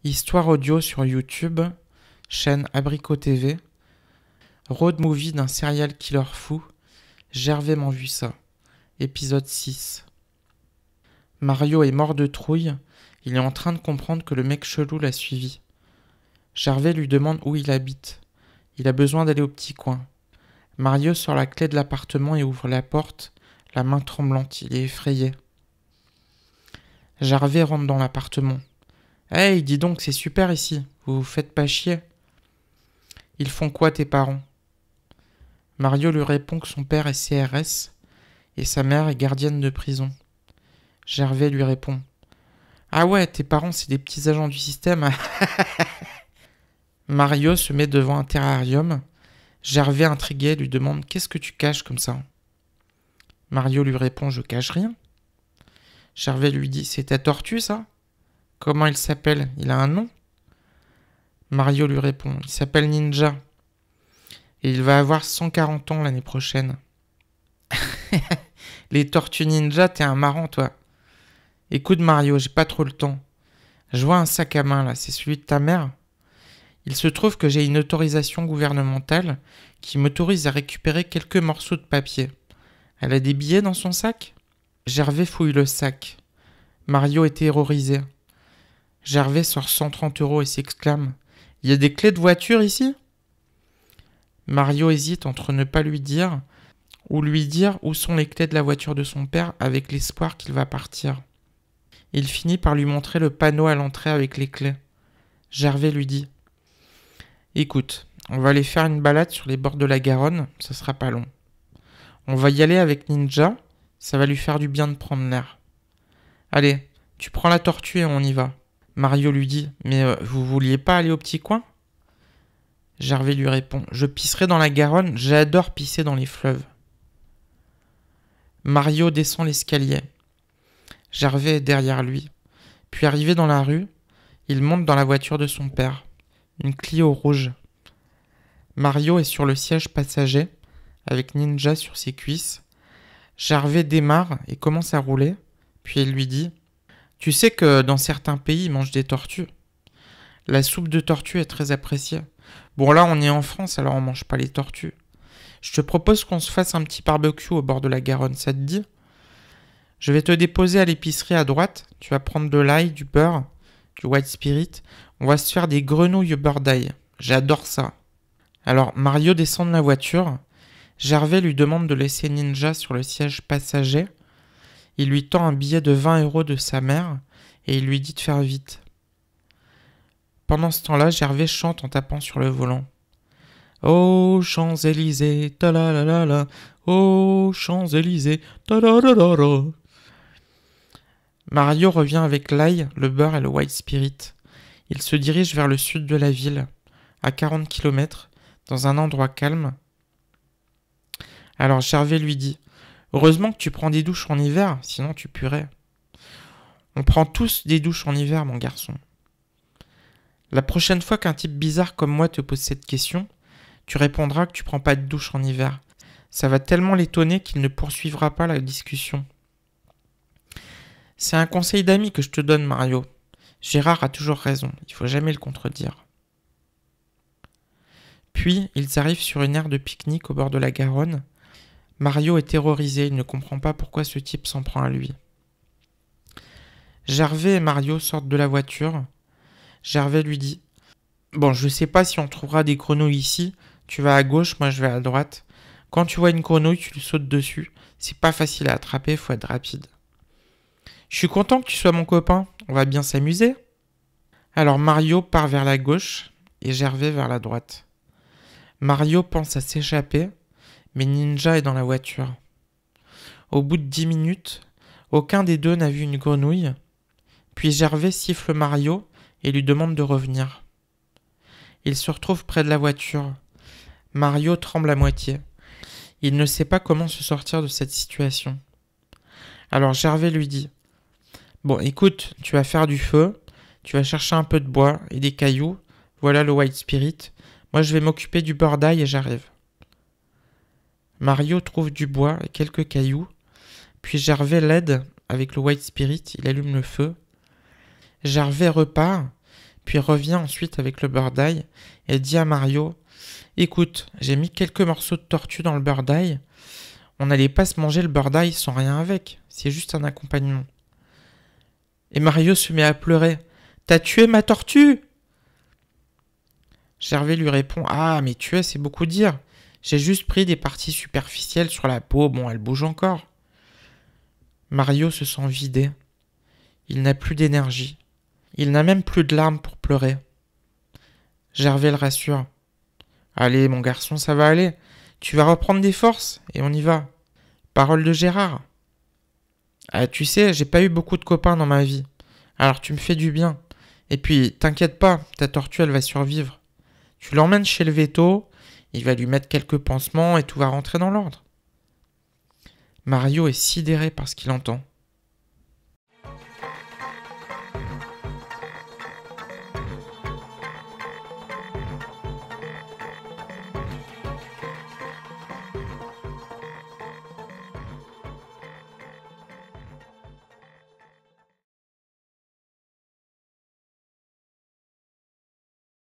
Histoire audio sur YouTube, chaîne Abricot TV, road movie d'un serial killer fou, Gervais m'en vu ça, épisode 6. Mario est mort de trouille, il est en train de comprendre que le mec chelou l'a suivi. Gervais lui demande où il habite. Il a besoin d'aller au petit coin. Mario sort la clé de l'appartement et ouvre la porte, la main tremblante, il est effrayé. Gervais rentre dans l'appartement. « Hey, dis donc, c'est super ici, vous vous faites pas chier. » « Ils font quoi tes parents ?» Mario lui répond que son père est CRS et sa mère est gardienne de prison. Gervais lui répond « Ah ouais, tes parents c'est des petits agents du système. » Mario se met devant un terrarium. Gervais intrigué lui demande « Qu'est-ce que tu caches comme ça ?» Mario lui répond « Je cache rien. » Gervais lui dit « C'est ta tortue ça ? Comment il s'appelle ? Il a un nom ?» Mario lui répond « Il s'appelle Ninja. Et il va avoir 140 ans l'année prochaine. » Les tortues ninja, t'es un marrant toi. Écoute Mario, j'ai pas trop le temps. Je vois un sac à main là, c'est celui de ta mère. Il se trouve que j'ai une autorisation gouvernementale qui m'autorise à récupérer quelques morceaux de papier. Elle a des billets dans son sac ? Gervais fouille le sac. Mario est terrorisé. Gervais sort 130 € et s'exclame « Il y a des clés de voiture ici ?» Mario hésite entre ne pas lui dire ou lui dire où sont les clés de la voiture de son père avec l'espoir qu'il va partir. Il finit par lui montrer le panneau à l'entrée avec les clés. Gervais lui dit « Écoute, on va aller faire une balade sur les bords de la Garonne, ça sera pas long. On va y aller avec Ninja, ça va lui faire du bien de prendre l'air. Allez, tu prends la tortue et on y va. » Mario lui dit « Mais vous vouliez pas aller au petit coin ?» Gervais lui répond « Je pisserai dans la Garonne, j'adore pisser dans les fleuves. » Mario descend l'escalier. Gervais est derrière lui. Puis arrivé dans la rue, il monte dans la voiture de son père, une Clio rouge. Mario est sur le siège passager, avec Ninja sur ses cuisses. Gervais démarre et commence à rouler, puis il lui dit « Tu sais que dans certains pays, ils mangent des tortues. La soupe de tortue est très appréciée. Bon là, on est en France, alors on mange pas les tortues. Je te propose qu'on se fasse un petit barbecue au bord de la Garonne, ça te dit ? Je vais te déposer à l'épicerie à droite, tu vas prendre de l'ail, du beurre, du white spirit. On va se faire des grenouilles au beurre d'ail. J'adore ça. » Alors Mario descend de la voiture. Gervais lui demande de laisser Ninja sur le siège passager. Il lui tend un billet de 20 € de sa mère et il lui dit de faire vite. Pendant ce temps-là, Gervais chante en tapant sur le volant. Oh, Champs-Élysées, ta la la la la. Oh, Champs-Élysées, ta la la la la. Mario revient avec l'ail, le beurre et le white spirit. Il se dirige vers le sud de la ville, à 40 km, dans un endroit calme. Alors Gervais lui dit « Heureusement que tu prends des douches en hiver, sinon tu puerais. » On prend tous des douches en hiver, mon garçon. La prochaine fois qu'un type bizarre comme moi te pose cette question, tu répondras que tu prends pas de douche en hiver. Ça va tellement l'étonner qu'il ne poursuivra pas la discussion. C'est un conseil d'ami que je te donne, Mario. Gérard a toujours raison, il faut jamais le contredire. Puis, ils arrivent sur une aire de pique-nique au bord de la Garonne. Mario est terrorisé, il ne comprend pas pourquoi ce type s'en prend à lui. Gervais et Mario sortent de la voiture. Gervais lui dit « Bon, je sais pas si on trouvera des grenouilles ici. Tu vas à gauche, moi je vais à droite. Quand tu vois une grenouille, tu lui sautes dessus. C'est pas facile à attraper, faut être rapide. Je suis content que tu sois mon copain. On va bien s'amuser. » Alors Mario part vers la gauche et Gervais vers la droite. Mario pense à s'échapper, mais Ninja est dans la voiture. Au bout de 10 minutes, aucun des deux n'a vu une grenouille. Puis Gervais siffle Mario et lui demande de revenir. Il se retrouve près de la voiture. Mario tremble à moitié. Il ne sait pas comment se sortir de cette situation. Alors Gervais lui dit « Bon, écoute, tu vas faire du feu, tu vas chercher un peu de bois et des cailloux, voilà le white spirit. Moi je vais m'occuper du beurre d'ail et j'arrive. » Mario trouve du bois et quelques cailloux, puis Gervais l'aide avec le white spirit, il allume le feu. Gervais repart, puis revient ensuite avec le beurre d'ail et dit à Mario: écoute, j'ai mis quelques morceaux de tortue dans le beurre d'ail. On n'allait pas se manger le beurre d'ail sans rien avec. C'est juste un accompagnement. Et Mario se met à pleurer. T'as tué ma tortue! Gervais lui répond: ah, mais tuer, c'est beaucoup dire. J'ai juste pris des parties superficielles sur la peau, bon, elle bouge encore. Mario se sent vidé. Il n'a plus d'énergie. Il n'a même plus de larmes pour pleurer. Gervais le rassure. Allez, mon garçon, ça va aller. Tu vas reprendre des forces et on y va. Parole de Gérard. Ah, tu sais, j'ai pas eu beaucoup de copains dans ma vie. Alors tu me fais du bien. Et puis, t'inquiète pas, ta tortue, elle va survivre. Tu l'emmènes chez le véto, il va lui mettre quelques pansements et tout va rentrer dans l'ordre. Mario est sidéré par ce qu'il entend.